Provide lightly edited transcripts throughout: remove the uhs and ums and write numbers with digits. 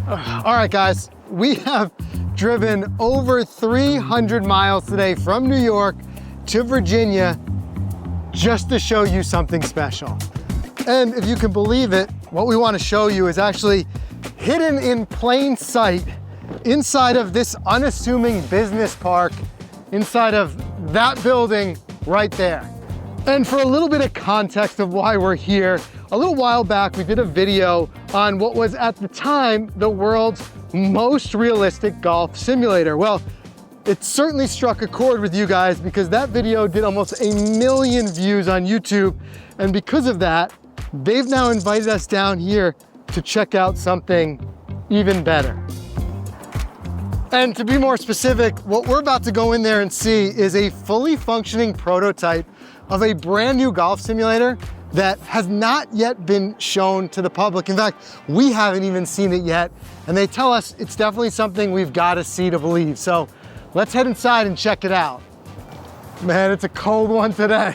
All right, guys, we have driven over 300 miles today from New York to Virginia just to show you something special. And if you can believe it, what we want to show you is actually hidden in plain sight inside of this unassuming business park, inside of that building right there. And for a little bit of context of why we're here, a little while back, we did a video on what was at the time the world's most realistic golf simulator. Well, it certainly struck a chord with you guys because that video did almost 1 million views on YouTube. And because of that, they've now invited us down here to check out something even better. And to be more specific, what we're about to go in there and see is a fully functioning prototype of a brand new golf simulator that has not yet been shown to the public. In fact, we haven't even seen it yet. And they tell us it's definitely something we've got to see to believe. So let's head inside and check it out. Man, it's a cold one today.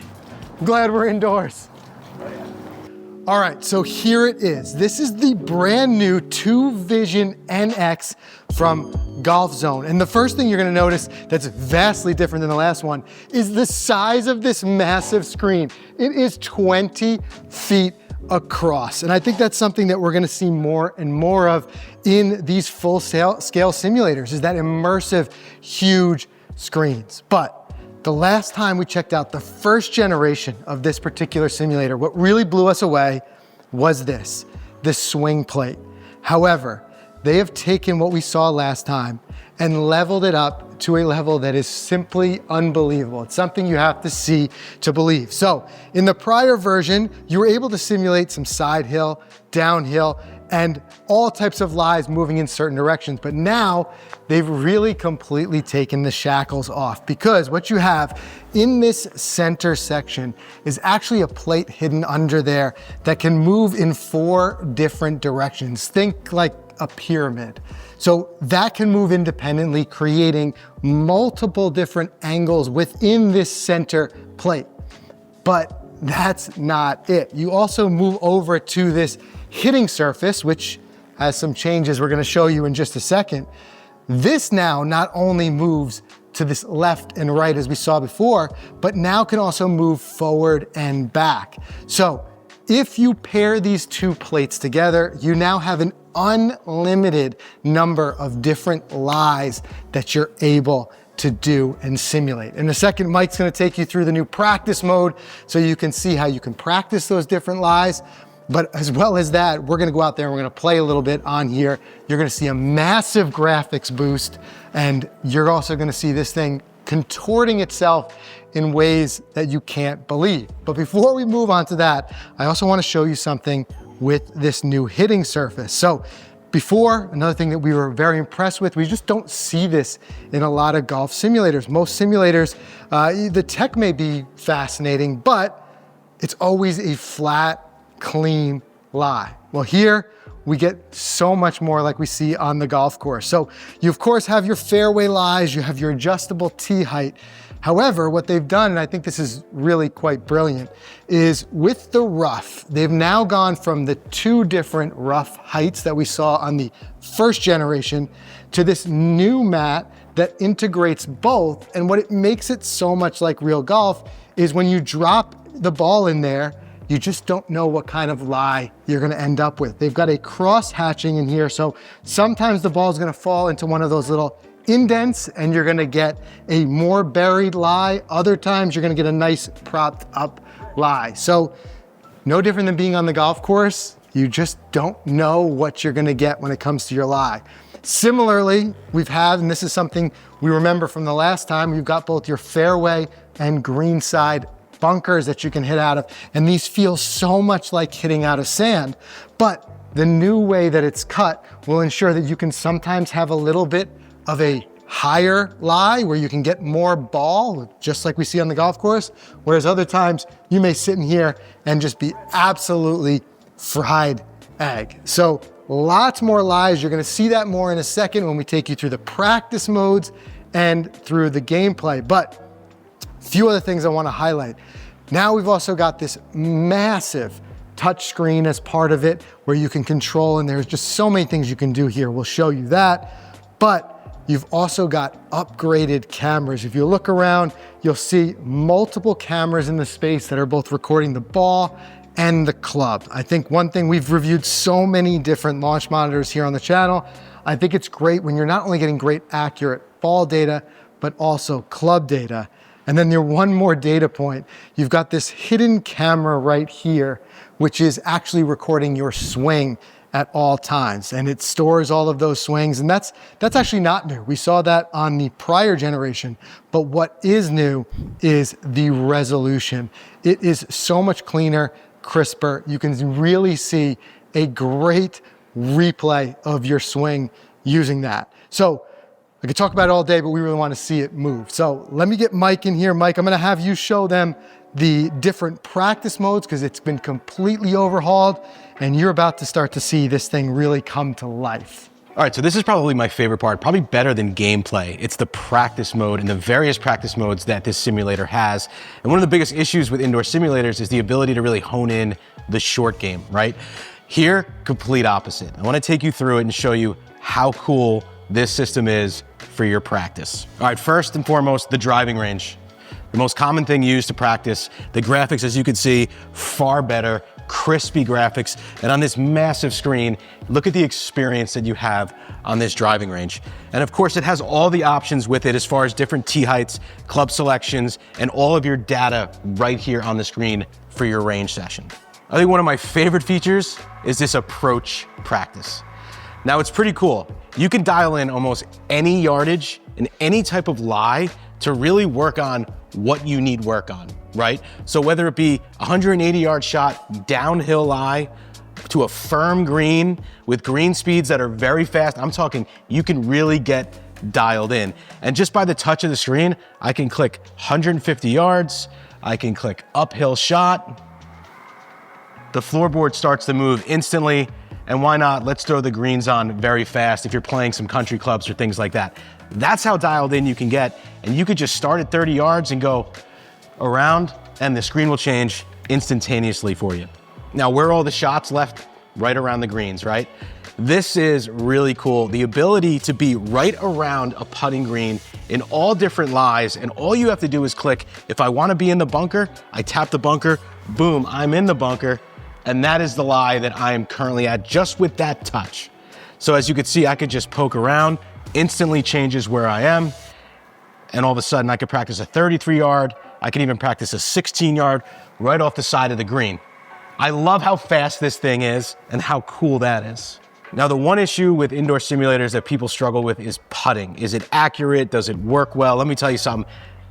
I'm glad we're indoors. All right, so here it is. This is the brand new TwoVisionNX from GOLFZON. And the first thing you're gonna notice that's vastly different than the last one is the size of this massive screen. It is 20 feet across. And I think that's something that we're gonna see more and more of in these full-scale simulators, is that immersive, huge screens. But the last time we checked out the first generation of this particular simulator, what really blew us away was this swing plate. However, they have taken what we saw last time and leveled it up to a level that is simply unbelievable. It's something you have to see to believe. So in the prior version, you were able to simulate some side hill, downhill, and all types of lies moving in certain directions. But now they've really completely taken the shackles off, because what you have in this center section is actually a plate hidden under there that can move in 4 different directions. Think like a pyramid. So that can move independently, creating multiple different angles within this center plate. But that's not it. You also move over to this hitting surface, which has some changes we're gonna show you in just a second. This now not only moves to this left and right as we saw before, but now can also move forward and back. So if you pair these 2 plates together, you now have an unlimited number of different lies that you're able to do and simulate. In a second, Mike's gonna take you through the new practice mode so you can see how you can practice those different lies. But as well as that, we're gonna go out there and we're gonna play a little bit on here. You're gonna see a massive graphics boost, and you're also gonna see this thing contorting itself in ways that you can't believe. But before we move on to that, I also wanna show you something with this new hitting surface. So before, another thing that we were very impressed with, we just don't see this in a lot of golf simulators. Most simulators, the tech may be fascinating, but it's always a flat, clean lie. Well, here we get so much more like we see on the golf course. So you of course have your fairway lies, you have your adjustable tee height. However, what they've done, and I think this is really quite brilliant, is with the rough, they've now gone from the 2 different rough heights that we saw on the first generation to this new mat that integrates both. And what it makes it so much like real golf is when you drop the ball in there, you just don't know what kind of lie you're gonna end up with. They've got a cross hatching in here, so sometimes the ball is gonna fall into one of those little indents and you're gonna get a more buried lie. Other times you're gonna get a nice propped up lie. So no different than being on the golf course, you just don't know what you're gonna get when it comes to your lie. Similarly, we've had, and this is something we remember from the last time, you've got both your fairway and green side bunkers that you can hit out of, and these feel so much like hitting out of sand, but the new way that it's cut will ensure that you can sometimes have a little bit of a higher lie where you can get more ball, just like we see on the golf course, whereas other times you may sit in here and just be absolutely fried egg. So lots more lies. You're gonna see that more in a second when we take you through the practice modes and through the gameplay. But a few other things I wanna highlight. Now we've also got this massive touch screen as part of it where you can control, and there's just so many things you can do here. We'll show you that. But you've also got upgraded cameras. If you look around, you'll see multiple cameras in the space that are both recording the ball and the club. I think one thing, we've reviewed so many different launch monitors here on the channel. I think it's great when you're not only getting great accurate ball data, but also club data. And then there one more data point. You've got this hidden camera right here, which is actually recording your swing at all times, and it stores all of those swings, and that's actually not new. We saw that on the prior generation, but what is new is the resolution. It is so much cleaner, crisper. You can really see a great replay of your swing using that. So I could talk about it all day, but we really want to see it move. So let me get Mike in here. Mike, I'm going to have you show them the different practice modes because it's been completely overhauled, and you're about to start to see this thing really come to life. All right, so this is probably my favorite part, probably better than gameplay. It's the practice mode and the various practice modes that this simulator has. And one of the biggest issues with indoor simulators is the ability to really hone in the short game, right? Here, complete opposite. I want to take you through it and show you how cool this system is for your practice. All right, first and foremost, the driving range. The most common thing used to practice. The graphics, as you can see, far better, crispy graphics. And on this massive screen, look at the experience that you have on this driving range. And of course, it has all the options with it as far as different tee heights, club selections, and all of your data right here on the screen for your range session. I think one of my favorite features is this approach practice. Now, it's pretty cool. You can dial in almost any yardage and any type of lie to really work on what you need work on, right? So whether it be a 180-yard shot, downhill lie, to a firm green with green speeds that are very fast, I'm talking you can really get dialed in. And just by the touch of the screen, I can click 150 yards, I can click uphill shot, the floorboard starts to move instantly, and why not, let's throw the greens on very fast if you're playing some country clubs or things like that. That's how dialed in you can get, and you could just start at 30 yards and go around, and the screen will change instantaneously for you. Now, where are all the shots left? Right around the greens, right? This is really cool. The ability to be right around a putting green in all different lies, and all you have to do is click, if I want to be in the bunker, I tap the bunker, boom, I'm in the bunker, and that is the lie that I am currently at just with that touch. So as you can see, I could just poke around, instantly changes where I am, and all of a sudden I could practice a 33-yard, I can even practice a 16-yard right off the side of the green. I love how fast this thing is and how cool that is. Now, the one issue with indoor simulators that people struggle with is putting. Is it accurate? Does it work well? Let me tell you something.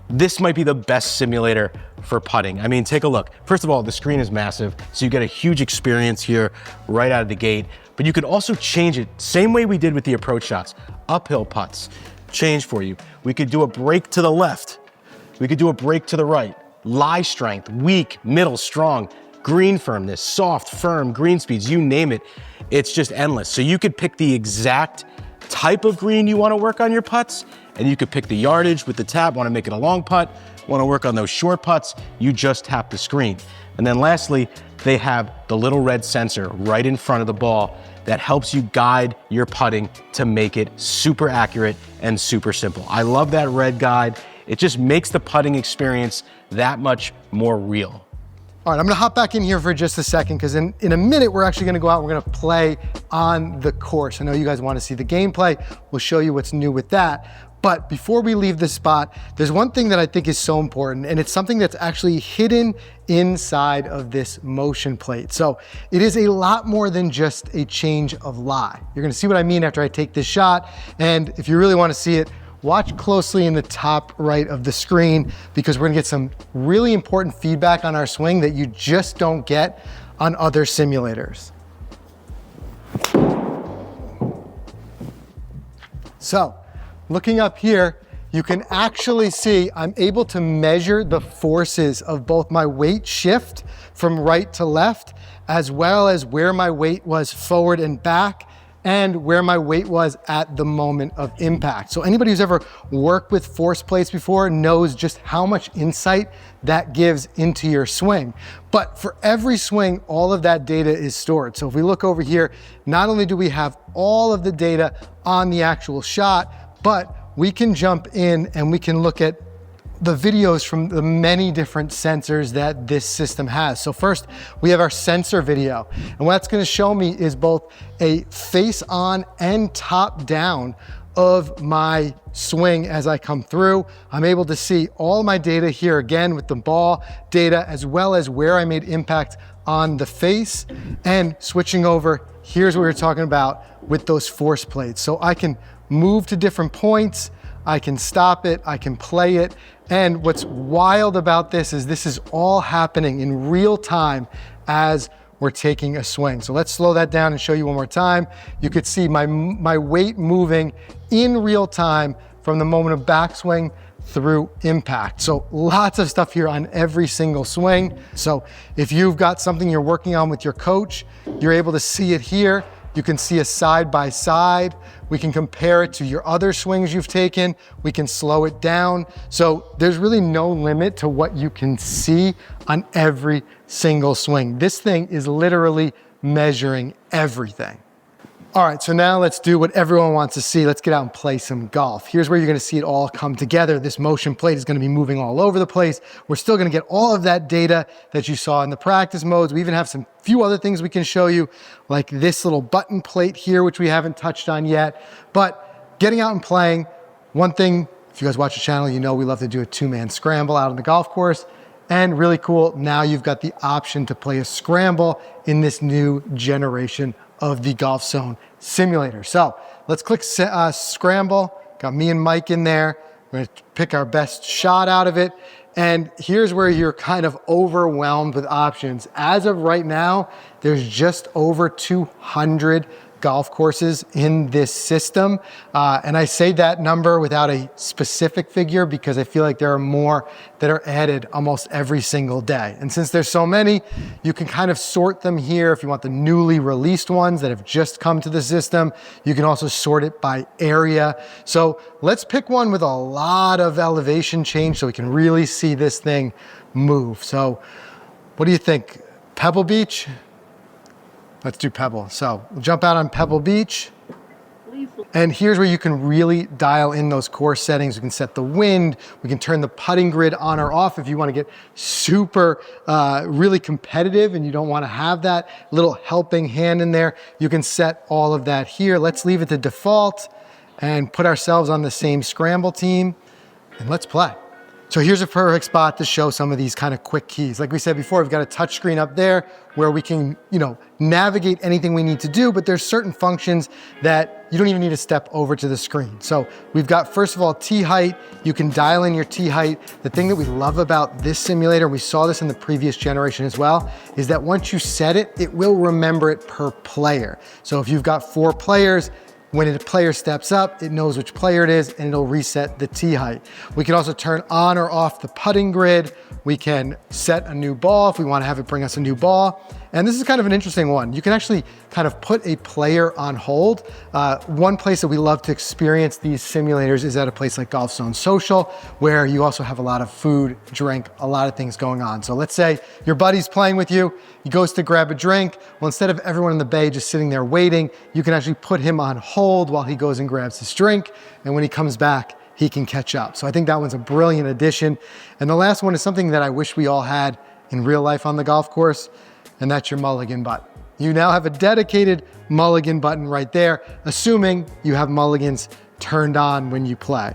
This might be the best simulator for putting. I mean, take a look. First of all, the screen is massive, so you get a huge experience here right out of the gate, but you could also change it, same way we did with the approach shots. Uphill putts, change for you. We could do a break to the left. We could do a break to the right. Lie strength, weak, middle, strong, green firmness, soft, firm, green speeds, you name it. It's just endless. So you could pick the exact type of green you want to work on your putts, and you could pick the yardage with the tap. Want to make it a long putt, want to work on those short putts, you just tap the screen. And then lastly, they have the little red sensor right in front of the ball that helps you guide your putting to make it super accurate and super simple. I love that red guide. It just makes the putting experience that much more real. All right, I'm gonna hop back in here for just a second because in a minute, we're actually gonna go out and we're gonna play on the course. I know you guys wanna see the gameplay. We'll show you what's new with that. But before we leave this spot, there's one thing that I think is so important, and it's something that's actually hidden inside of this motion plate. So it is a lot more than just a change of lie. You're gonna see what I mean after I take this shot, and if you really wanna see it, watch closely in the top right of the screen because we're gonna get some really important feedback on our swing that you just don't get on other simulators. So, looking up here, you can actually see I'm able to measure the forces of both my weight shift from right to left, as well as where my weight was forward and back and where my weight was at the moment of impact. So anybody who's ever worked with force plates before knows just how much insight that gives into your swing. But for every swing, all of that data is stored. So if we look over here, not only do we have all of the data on the actual shot, but we can jump in and we can look at the videos from the many different sensors that this system has. So first, we have our sensor video. And what that's gonna show me is both a face on and top down of my swing as I come through. I'm able to see all my data here again with the ball data, as well as where I made impact on the face. And switching over, here's what we were talking about with those force plates. So I can move to different points, I can stop it, I can play it. And what's wild about this is all happening in real time as we're taking a swing. So let's slow that down and show you one more time. You could see my weight moving in real time from the moment of backswing through impact. So lots of stuff here on every single swing. So if you've got something you're working on with your coach, you're able to see it here. You can see a side by side. We can compare it to your other swings you've taken. We can slow it down. So there's really no limit to what you can see on every single swing. This thing is literally measuring everything. All right, so now let's do what everyone wants to see. Let's get out and play some golf. Here's where you're gonna see it all come together. This motion plate is gonna be moving all over the place. We're still gonna get all of that data that you saw in the practice modes. We even have some few other things we can show you, like this little button plate here, which we haven't touched on yet. But getting out and playing, one thing, if you guys watch the channel, you know we love to do a two-man scramble out on the golf course. And really cool, now you've got the option to play a scramble in this new generation of the GOLFZON simulator. So let's click scramble. Got me and Mike in there. We're gonna pick our best shot out of it. And here's where you're kind of overwhelmed with options. As of right now, there's just over 200 golf courses in this system. And I say that number without a specific figure because I feel like there are more that are added almost every single day. And since there's so many, you can kind of sort them here. If you want the newly released ones that have just come to the system, you can also sort it by area. So let's pick one with a lot of elevation change so we can really see this thing move. So what do you think? Pebble Beach? Let's do Pebble. So we'll jump out on Pebble Beach. And here's where you can really dial in those course settings. We can set the wind. We can turn the putting grid on or off if you want to get super, really competitive and you don't want to have that little helping hand in there. You can set all of that here. Let's leave it to default and put ourselves on the same scramble team and let's play. So here's a perfect spot to show some of these kind of quick keys. Like we said before, we've got a touch screen up there where we can, navigate anything we need to do, but there's certain functions that you don't even need to step over to the screen. So we've got, first of all, tee height. You can dial in your tee height. The thing that we love about this simulator, we saw this in the previous generation as well, is that once you set it, it will remember it per player. So if you've got 4 players, when a player steps up, it knows which player it is and it'll reset the tee height. We can also turn on or off the putting grid. We can set a new ball if we want to have it bring us a new ball. And this is kind of an interesting one. You can actually kind of put a player on hold. One place that we love to experience these simulators is at a place like GOLFZON Social, where you also have a lot of food, drink, a lot of things going on. So let's say your buddy's playing with you, he goes to grab a drink. Well, instead of everyone in the bay just sitting there waiting, you can actually put him on hold while he goes and grabs his drink. And when he comes back, he can catch up. So I think that one's a brilliant addition. And the last one is something that I wish we all had in real life on the golf course, and that's your mulligan button. You now have a dedicated mulligan button right there, assuming you have mulligans turned on when you play.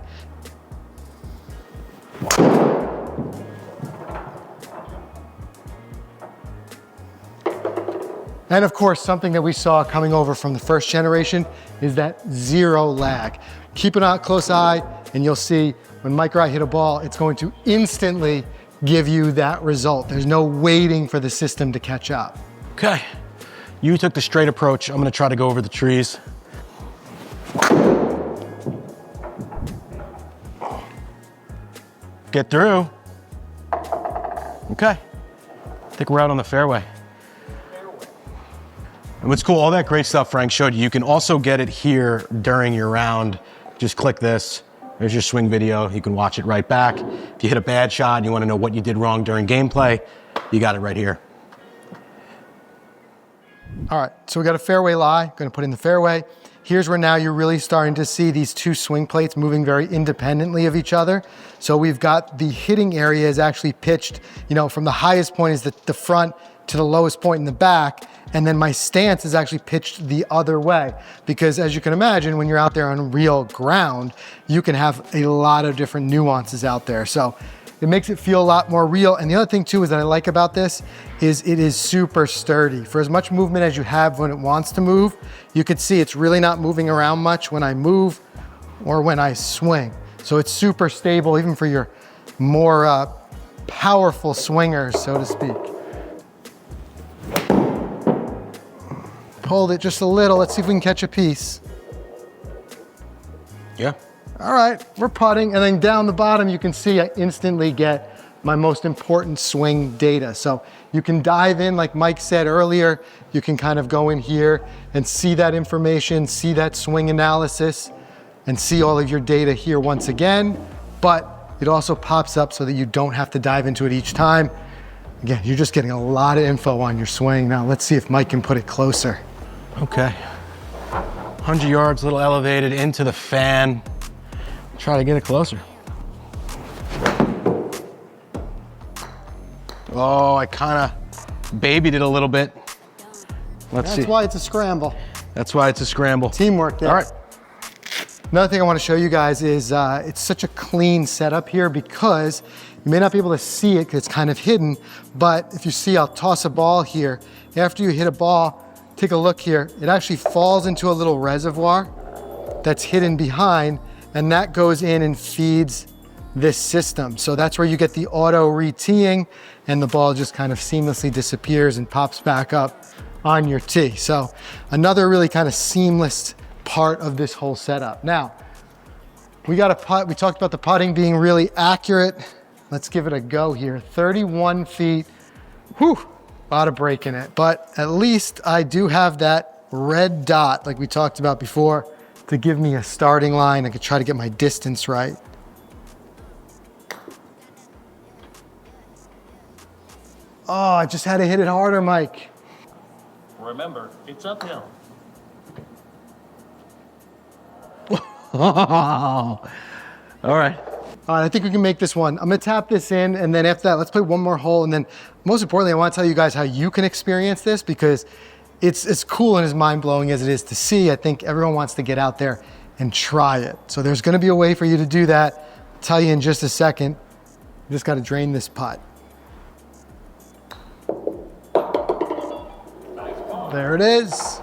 And of course, something that we saw coming over from the first generation is that 0 lag. Keep a close eye and you'll see when Mike or I hit a ball, it's going to instantly give you that result. There's no waiting for the system to catch up. Okay, you took the straight approach. I'm gonna try to go over the trees. Get through. Okay, I think we're out on the fairway. And what's cool, all that great stuff Frank showed you, you can also get it here during your round. Just click this. There's your swing video. You can watch it right back. If you hit a bad shot and you want to know what you did wrong during gameplay, you got it right here. All right, so we got a fairway lie. Going to put in the fairway. Here's where now you're really starting to see these two swing plates moving very independently of each other. So we've got the hitting area is actually pitched, you know, from the highest point is the front to the lowest point in the back. And then my stance is actually pitched the other way. Because as you can imagine, when you're out there on real ground, you can have a lot of different nuances out there. So it makes it feel a lot more real. And the other thing too is that I like about this is it is super sturdy. For as much movement as you have when it wants to move, you can see it's really not moving around much when I move or when I swing. So it's super stable even for your more powerful swingers, so to speak. Hold it just a little. Let's see if we can catch a piece. Yeah. All right, we're putting, and then down the bottom, you can see I instantly get my most important swing data. So you can dive in, like Mike said earlier, you can kind of go in here and see that information, see that swing analysis, and see all of your data here once again, but it also pops up so that you don't have to dive into it each time. Again, you're just getting a lot of info on your swing. Now let's see if Mike can put it closer. Okay. 100 yards, a little elevated into the fan. Try to get it closer. Oh, I kind of babied it a little bit. Let's see. That's why it's a scramble. That's why it's a scramble. Teamwork there. All right. Another thing I want to show you guys is it's such a clean setup here because you may not be able to see it because it's kind of hidden, but if you see, I'll toss a ball here. After you hit a ball, take a look here. It actually falls into a little reservoir that's hidden behind, and that goes in and feeds this system. So that's where you get the auto re-teeing, and the ball just kind of seamlessly disappears and pops back up on your tee. So another really kind of seamless part of this whole setup. Now, we got a putt. We talked about the putting being really accurate. Let's give it a go here. 31 feet. Whew, a lot of break in it. But at least I do have that red dot like we talked about before to give me a starting line. I could try to get my distance right. Oh, I just had to hit it harder, Mike. Remember, it's uphill. All right. All right, I think we can make this one. I'm gonna tap this in, and then after that, let's play one more hole. And then most importantly, I wanna tell you guys how you can experience this because it's as cool and as mind-blowing as it is to see. I think everyone wants to get out there and try it. So there's gonna be a way for you to do that. I'll tell you in just a second. You just gotta drain this putt. There it is.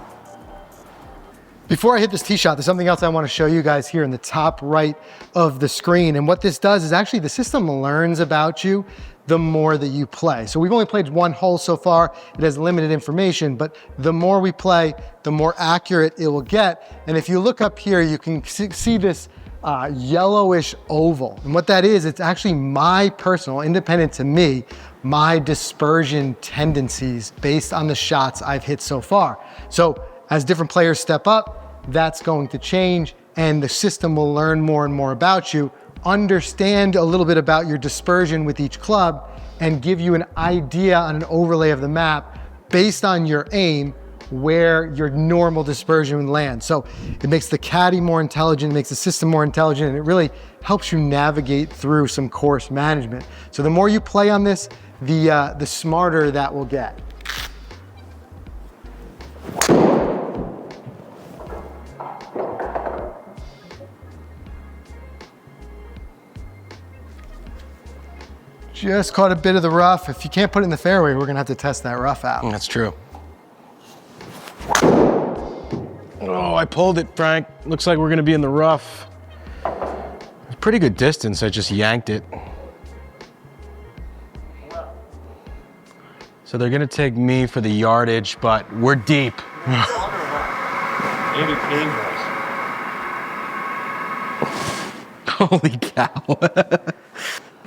Before I hit this tee shot, there's something else I want to show you guys here in the top right of the screen. And what this does is actually the system learns about you the more that you play. So we've only played one hole so far. It has limited information, but the more we play, the more accurate it will get. And if you look up here, you can see this yellowish oval. And what that is, it's actually my personal, independent to me, my dispersion tendencies based on the shots I've hit so far. So as different players step up, that's going to change, and the system will learn more and more about you, understand a little bit about your dispersion with each club, and give you an idea on an overlay of the map based on your aim where your normal dispersion would land. So it makes the caddy more intelligent, it makes the system more intelligent, and it really helps you navigate through some course management. So the more you play on this, the smarter that will get. Just caught a bit of the rough. If you can't put it in the fairway, we're gonna have to test that rough out. That's true. Oh, I pulled it, Frank. Looks like we're gonna be in the rough. It's a pretty good distance, I just yanked it. So they're gonna take me for the yardage, but we're deep. Maybe dangerous. Holy cow.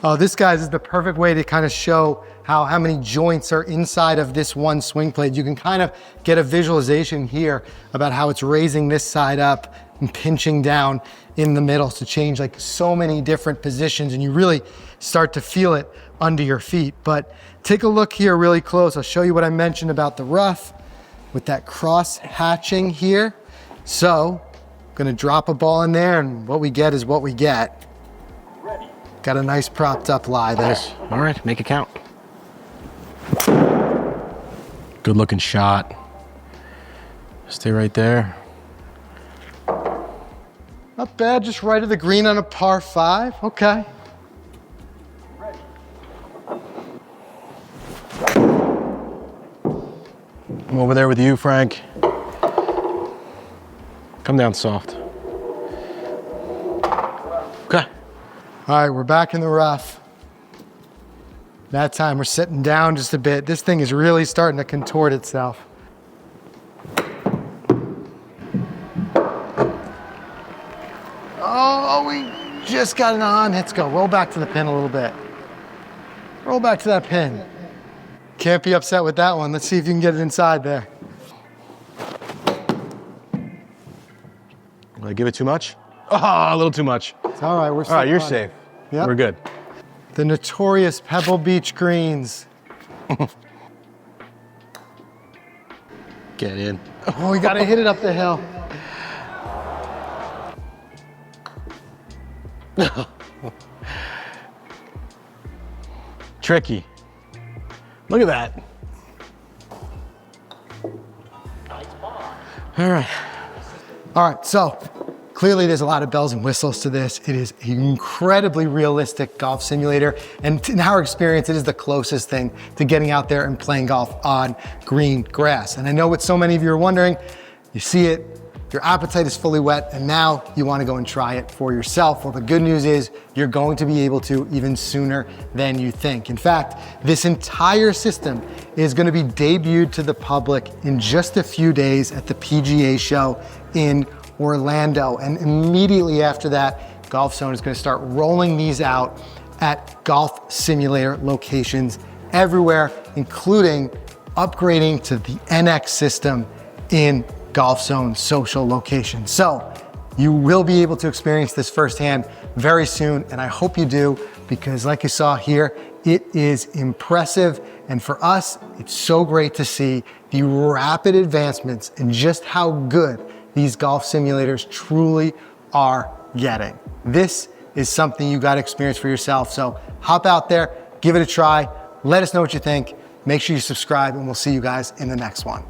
Oh, this, guys, is the perfect way to kind of show how many joints are inside of this one swing plate. You can kind of get a visualization here about how it's raising this side up and pinching down in the middle to change like so many different positions, and you really start to feel it under your feet. But take a look here really close. I'll show you what I mentioned about the rough with that cross hatching here. So I'm gonna drop a ball in there, and what we get is what we get. Ready. Got a nice propped up lie there. All right, make it count. Good looking shot. Stay right there. Not bad, just right of the green on a par 5. Okay. Ready. I'm over there with you, Frank. Come down soft. Okay. All right, we're back in the rough. That time we're sitting down just a bit. This thing is really starting to contort itself. Oh, we just got it on. Let's go. Roll back to the pin a little bit. Roll back to that pin. Can't be upset with that one. Let's see if you can get it inside there. Will I give it too much? Oh, a little too much. It's all right. We're All right, you're on it. safe. Yep. We're good. The notorious Pebble Beach greens. Get in. Oh, we got to hit it up the hill. Tricky. Look at that. Nice ball. All right. All right, so clearly there's a lot of bells and whistles to this. It is an incredibly realistic golf simulator, and in our experience, it is the closest thing to getting out there and playing golf on green grass. And I know what so many of you are wondering, you see it, your appetite is fully wet, and now you want to go and try it for yourself. Well, the good news is you're going to be able to even sooner than you think. In fact, this entire system is going to be debuted to the public in just a few days at the PGA show in Orlando. And immediately after that, GolfZone is going to start rolling these out at golf simulator locations everywhere, including upgrading to the NX system in GolfZone social locations. So you will be able to experience this firsthand very soon, and I hope you do, because like you saw here, it is impressive. And for us, it's so great to see the rapid advancements and just how good these golf simulators truly are getting. This is something you got to experience for yourself. So hop out there, give it a try, let us know what you think. Make sure you subscribe, and we'll see you guys in the next one.